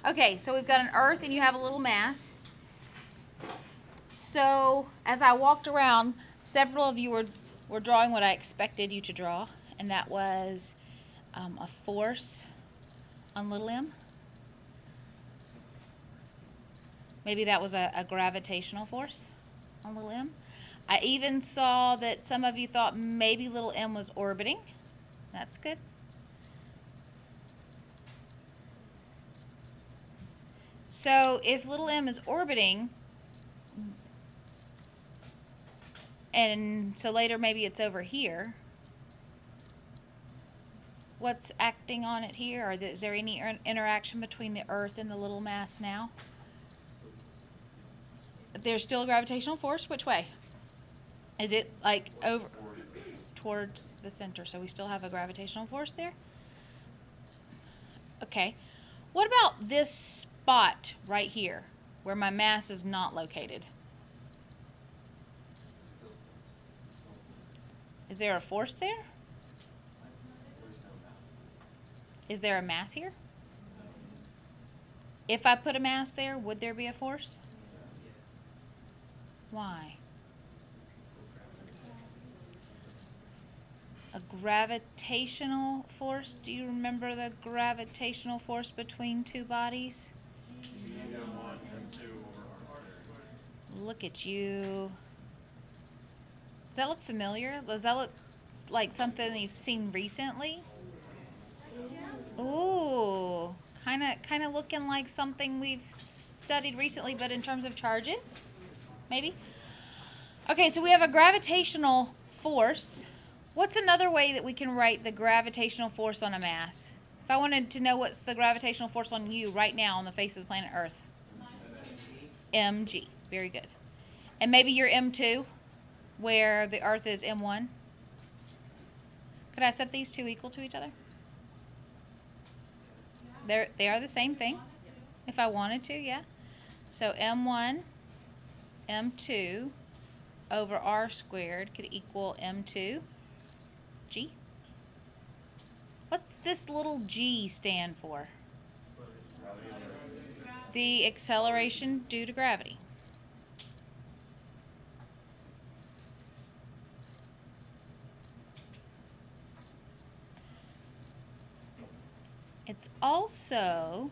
Okay, so we've got an Earth and you have a little mass. So as I walked around, several of you were drawing what I expected you to draw, and that was a force on little m. Maybe that was a gravitational force on little m. I even saw that some of you thought maybe little m was orbiting. That's good. So if little m is orbiting, and so later maybe it's over here, what's acting on it here? Or is there any interaction between the Earth and the little mass now? There's still a gravitational force. Which way? Is it like over towards the center? So we still have a gravitational force there? Okay. What about this spot right here where my mass is not located? Is there a force there? Is there a mass here? If I put a mass there, would there be a force? Why? A gravitational force? Do you remember the gravitational force between two bodies? Look at you. Does that look familiar? Does that look like something you've seen recently? Ooh, kind of looking like something we've studied recently, but in terms of charges, maybe. Okay, so we have a gravitational force. What's another way that we can write the gravitational force on a mass? If I wanted to know what's the gravitational force on you right now on the face of the planet Earth? mg. Very good. And maybe you're m2, where the Earth is m1. Could I set these two equal to each other? They are the same thing, if I wanted to, yeah. So m1, m2 over r squared could equal m2 g. What's this little g stand for? The acceleration due to gravity. It's also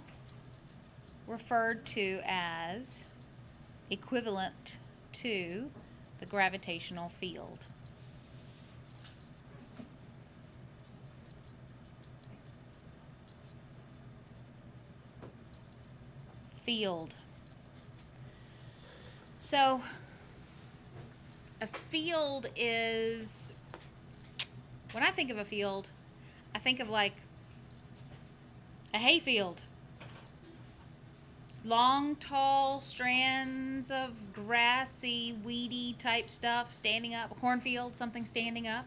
referred to as equivalent to the gravitational field. Field. So a field is, when I think of a field, I think of like a hay field. Long, tall strands of grassy, weedy type stuff standing up. A cornfield, something standing up.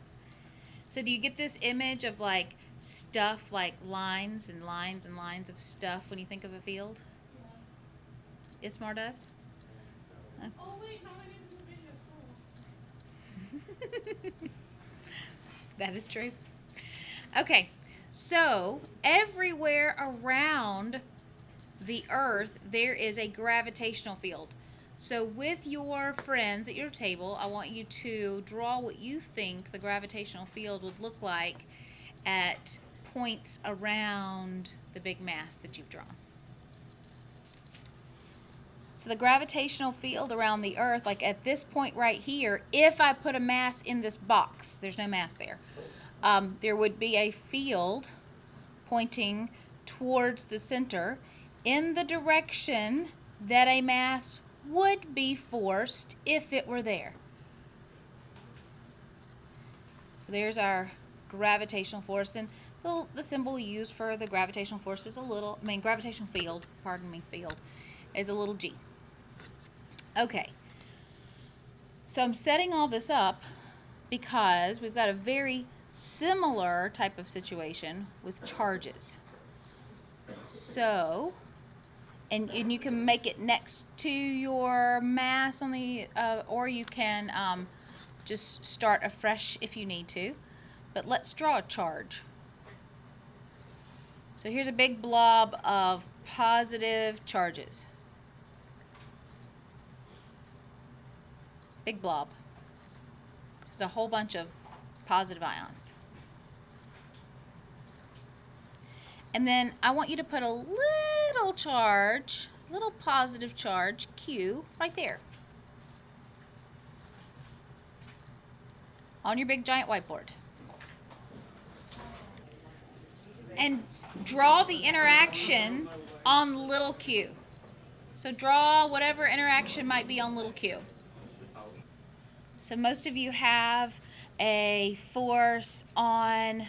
So do you get this image of like stuff, like lines and lines and lines of stuff when you think of a field? Ismar does? Oh wait, how many is in the video? That is true. Okay, so everywhere around the Earth there is a gravitational field. So with your friends at your table, I want you to draw what you think the gravitational field would look like at points around the big mass that you've drawn. So the gravitational field around the Earth, like at this point right here, if I put a mass in this box, there's no mass there, there would be a field pointing towards the center in the direction that a mass would be forced if it were there. So there's our gravitational force, and the symbol used for the gravitational force is gravitational field, field, is a little g. Okay, so I'm setting all this up because we've got a very similar type of situation with charges. So, and you can make it next to your mass on the, or you can just start afresh if you need to. But let's draw a charge. So here's a big blob of positive charges. Big blob. Just a whole bunch of positive ions. And then I want you to put a little charge, little positive charge, Q, right there on your big giant whiteboard. And draw the interaction on little q. So draw whatever interaction might be on little q. So most of you have a force on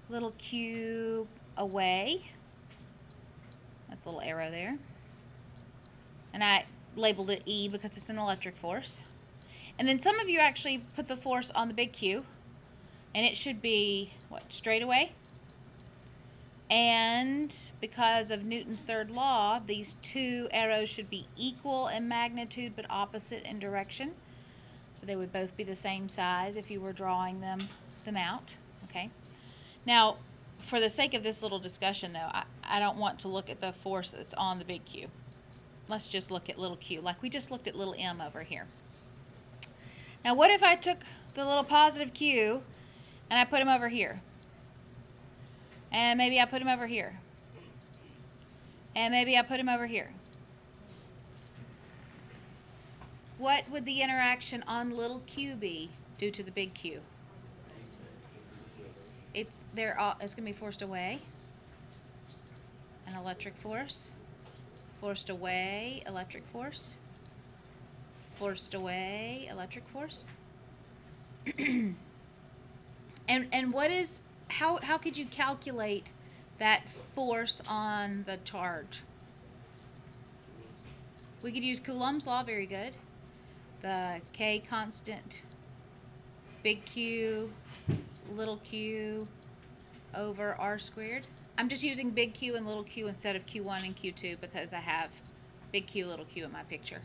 little q away. That's a little arrow there. And I labeled it E because it's an electric force. And then some of you actually put the force on the big Q. And it should be, what, straight away? And because of Newton's third law, these two arrows should be equal in magnitude but opposite in direction. So they would both be the same size if you were drawing them out. Okay. Now, for the sake of this little discussion, though, I don't want to look at the force that's on the big Q. Let's just look at little q, like we just looked at little m over here. Now, what if I took the little positive q and I put him over here? And maybe I put him over here. And maybe I put him over here. What would the interaction on little q be due to the big Q? It's going to be forced away. An electric force. Forced away, electric force. Forced away, electric force. and what is, how could you calculate that force on the charge? We could use Coulomb's law, very good. The K constant, big Q, little q over r squared. I'm just using big Q and little q instead of Q1 and Q2 because I have big Q, little q in my picture.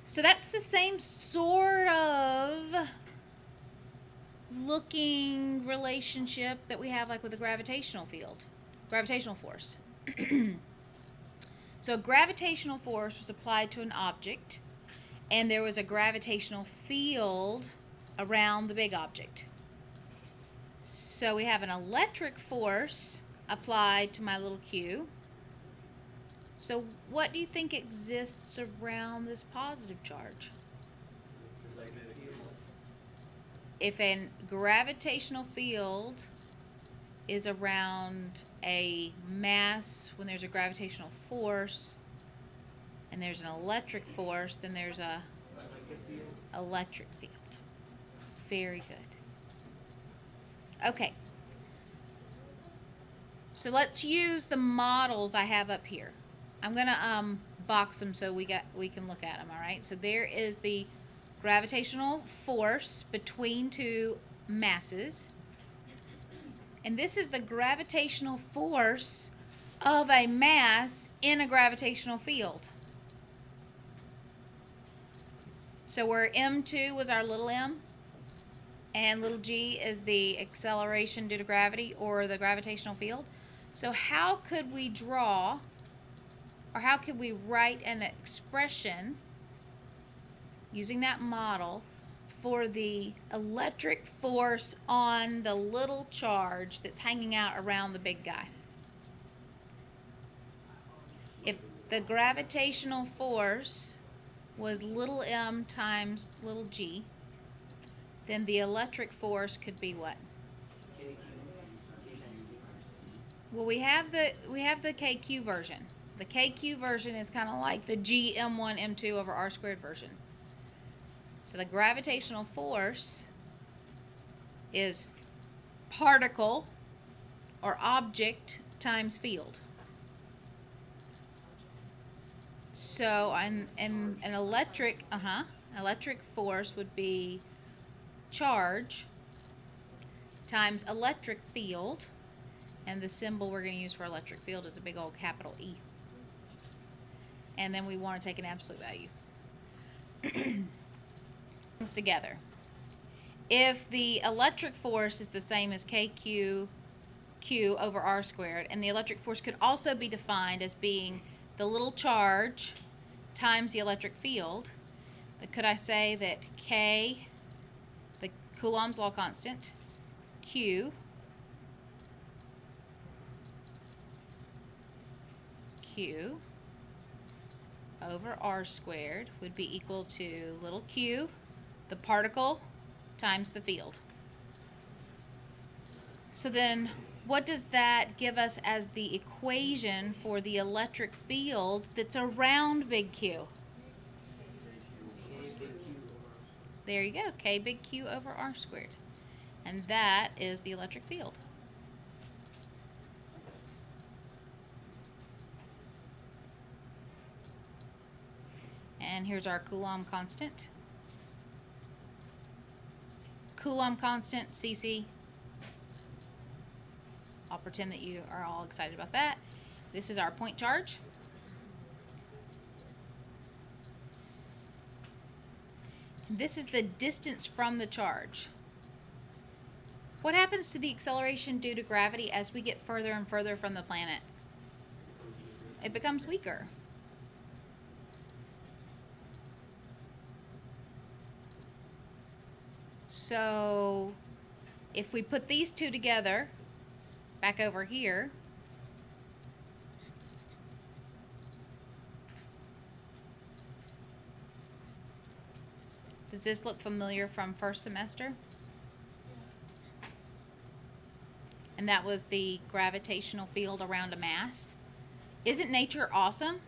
So that's the same sort of looking relationship that we have like with the gravitational field, gravitational force. So a gravitational force was applied to an object and there was a gravitational field around the big object. So we have an electric force applied to my little q. So what do you think exists around this positive charge? If a gravitational field is around a mass when there's a gravitational force and there's an electric force, then there's a electric field. Very good. Okay, so let's use the models I have up here. I'm gonna box them so we can look at them. All right. So there is the gravitational force between two masses, and this is the gravitational force of a mass in a gravitational field. So where m2 was our little m, and little g is the acceleration due to gravity or the gravitational field. So how could we draw, or how could we write an expression using that model for the electric force on the little charge that's hanging out around the big guy? If the gravitational force was little m times little g, then the electric force could be what? Well, we have the KQ version. The KQ version is kind of like the G M1 M2 over R squared version. So the gravitational force is particle or object times field. So an electric force would be charge times electric field, and the symbol we're going to use for electric field is a big old capital E. And then we want to take an absolute value. Together. If the electric force is the same as KQ Q over R squared. And the electric force could also be defined as being the little charge times the electric field. Could I say that K, the Coulomb's law constant, Q over R squared would be equal to little q, the particle, times the field. So then what does that give us as the equation for the electric field that's around big Q? There you go, K big Q over R squared. And that is the electric field. And here's our Coulomb constant. Coulomb constant, CC. I'll pretend that you are all excited about that. This is our point charge. This is the distance from the charge. What happens to the acceleration due to gravity as we get further and further from the planet? It becomes weaker. So if we put these two together, back over here, does this look familiar from first semester? And that was the gravitational field around a mass. Isn't nature awesome?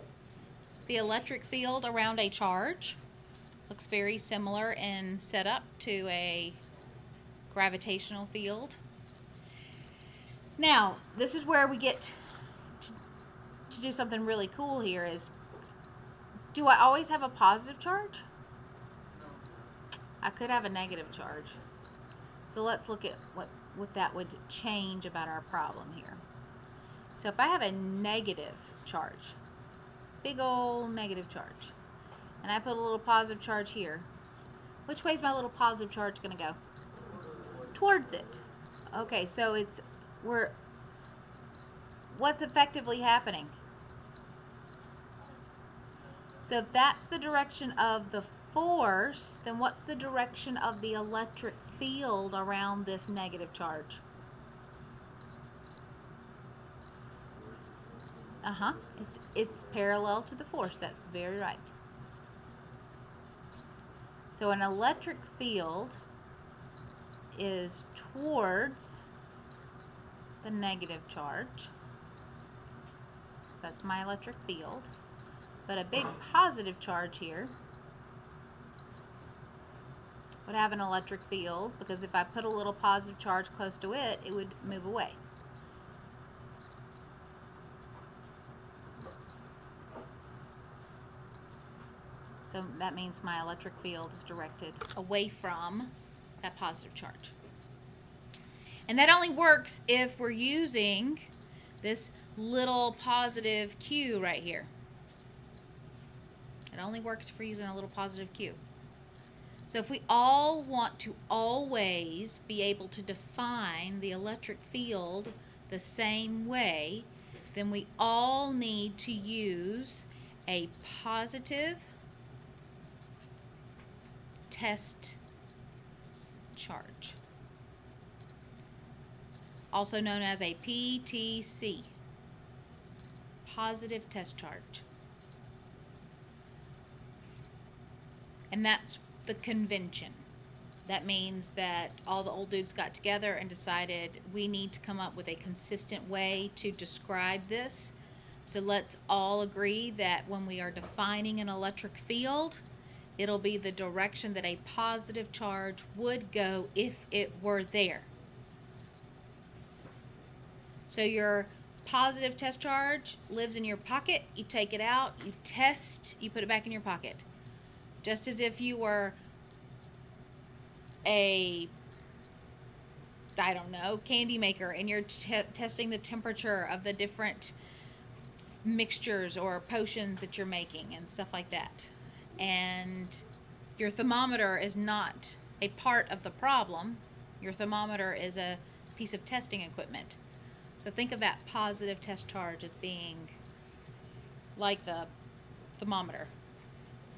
The electric field around a charge looks very similar in setup to a gravitational field. Now, this is where we get to do something really cool here is, do I always have a positive charge? I could have a negative charge. So let's look at what that would change about our problem here. So if I have a negative charge, big old negative charge, and I put a little positive charge here, which way is my little positive charge going to go? Towards it. Okay, so what's effectively happening? So if that's the direction of the force, then what's the direction of the electric field around this negative charge? It's parallel to the force. That's very right. So an electric field is towards the negative charge. So that's my electric field. But a big positive charge here would have an electric field, because if I put a little positive charge close to it, it would move away. So that means my electric field is directed away from that positive charge. And that only works if we're using this little positive Q right here. It only works if we're using a little positive Q. So if we all want to always be able to define the electric field the same way, then we all need to use a positive test charge, also known as a PTC, positive test charge. And that's the convention. That means that all the old dudes got together and decided we need to come up with a consistent way to describe this. So let's all agree that when we are defining an electric field, it'll be the direction that a positive charge would go if it were there. So your positive test charge lives in your pocket. You take it out, you test, you put it back in your pocket. Just as if you were a, I don't know, candy maker, and you're testing the temperature of the different mixtures or potions that you're making and stuff like that. And your thermometer is not a part of the problem. Your thermometer is a piece of testing equipment. So think of that positive test charge as being like the thermometer.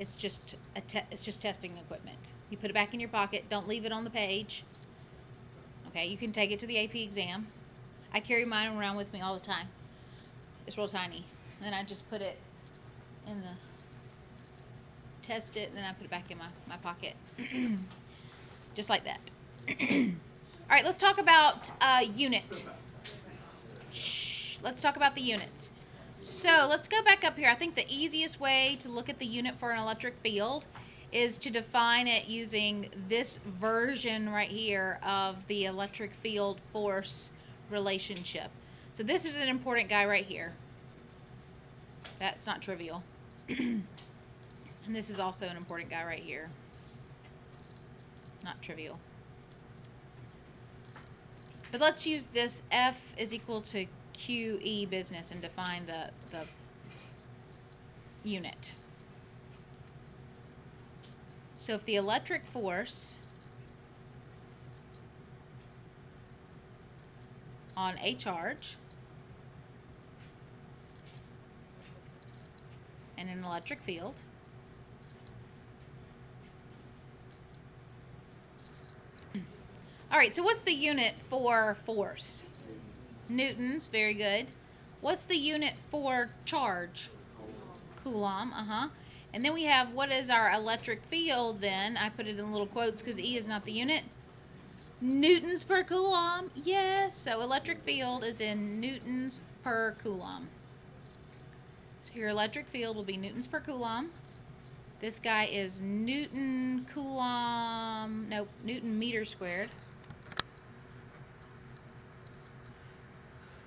It's just it's just testing equipment. You put it back in your pocket. Don't leave it on the page. Okay, you can take it to the AP exam. I carry mine around with me all the time. It's real tiny. And then I just put it in the, test it, and then I put it back in my pocket. Just like that. All right, let's talk about unit. Shh, let's talk about the units. So let's go back up here. I think the easiest way to look at the unit for an electric field is to define it using this version right here of the electric field force relationship. So this is an important guy right here. That's not trivial. And this is also an important guy right here. Not trivial. But let's use this F is equal to QE business and define the unit. So if the electric force on a charge in an electric field all right, so what's the unit for force? Newtons, very good. What's the unit for charge? Coulomb, And then we have, what is our electric field then? I put it in little quotes because E is not the unit. Newtons per coulomb, yes. So electric field is in newtons per coulomb. So your electric field will be newtons per coulomb. This guy is Newton meter squared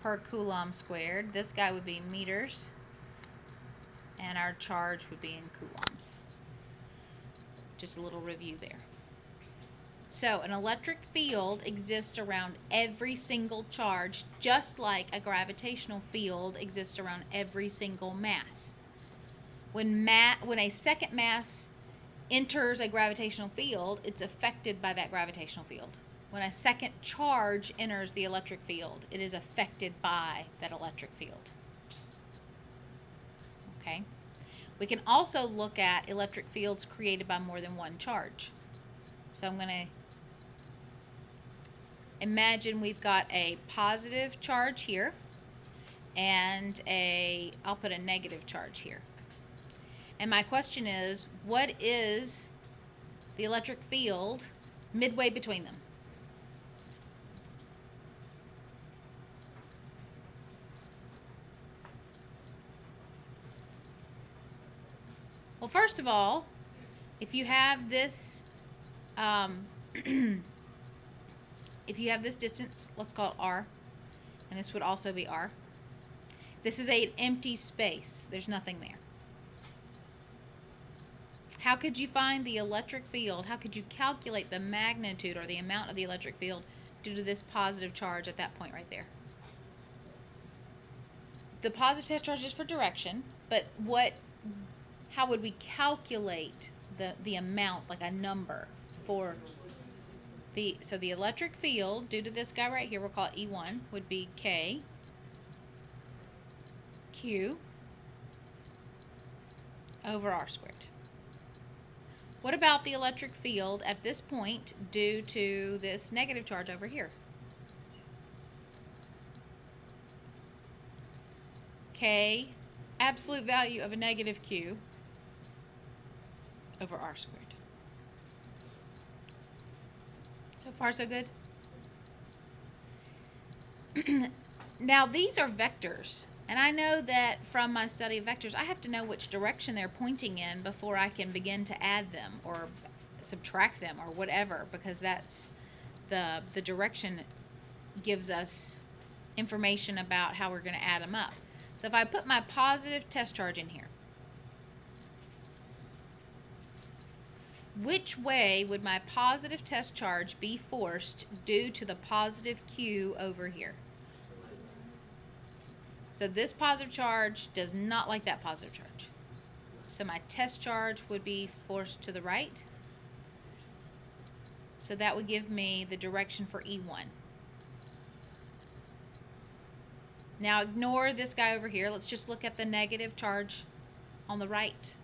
per coulomb squared. This guy would be meters, and our charge would be in coulombs. Just a little review there. So an electric field exists around every single charge, just like a gravitational field exists around every single mass. When a second mass enters a gravitational field, it's affected by that gravitational field. When a second charge enters the electric field, it is affected by that electric field. Okay? We can also look at electric fields created by more than one charge. So I'm going to imagine we've got a positive charge here and I'll put a negative charge here. And my question is, what is the electric field midway between them? Well, first of all, if you have this, if you have this distance, let's call it R, and this would also be R. This is an empty space. There's nothing there. How could you find the electric field? How could you calculate the magnitude or the amount of the electric field due to this positive charge at that point right there? The positive test charge is for direction, but how would we calculate the amount, like a number for so the electric field due to this guy right here, we'll call it E1, would be K Q over R squared. What about the electric field at this point due to this negative charge over here? K, absolute value of a negative Q over R squared. So far, so good? Now, these are vectors. And I know that from my study of vectors, I have to know which direction they're pointing in before I can begin to add them or subtract them or whatever, because that's the direction gives us information about how we're going to add them up. So if I put my positive test charge in here, which way would my positive test charge be forced due to the positive Q over here? So this positive charge does not like that positive charge. So my test charge would be forced to the right. So that would give me the direction for E1. Now ignore this guy over here. Let's just look at the negative charge on the right.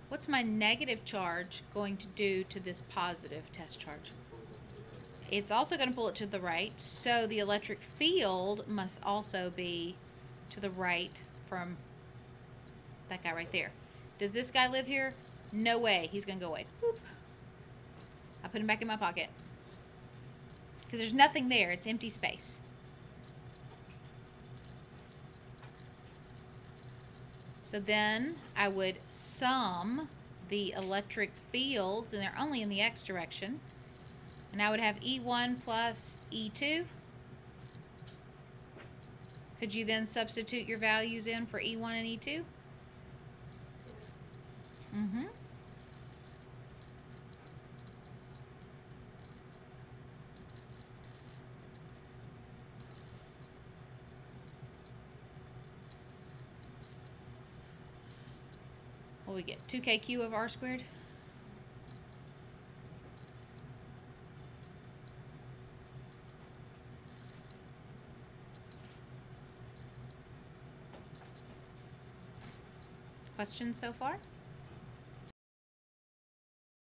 What's my negative charge going to do to this positive test charge? It's also going to pull it to the right, so the electric field must also be to the right from that guy right there. Does this guy live here? No way. He's going to go away. Boop. I put him back in my pocket. Because there's nothing there. It's empty space. So then I would sum the electric fields, and they're only in the x direction. And I would have E1 plus E2. Could you then substitute your values in for E1 and E2? Mm-hmm. What do we get? 2kq of r squared? Questions so far?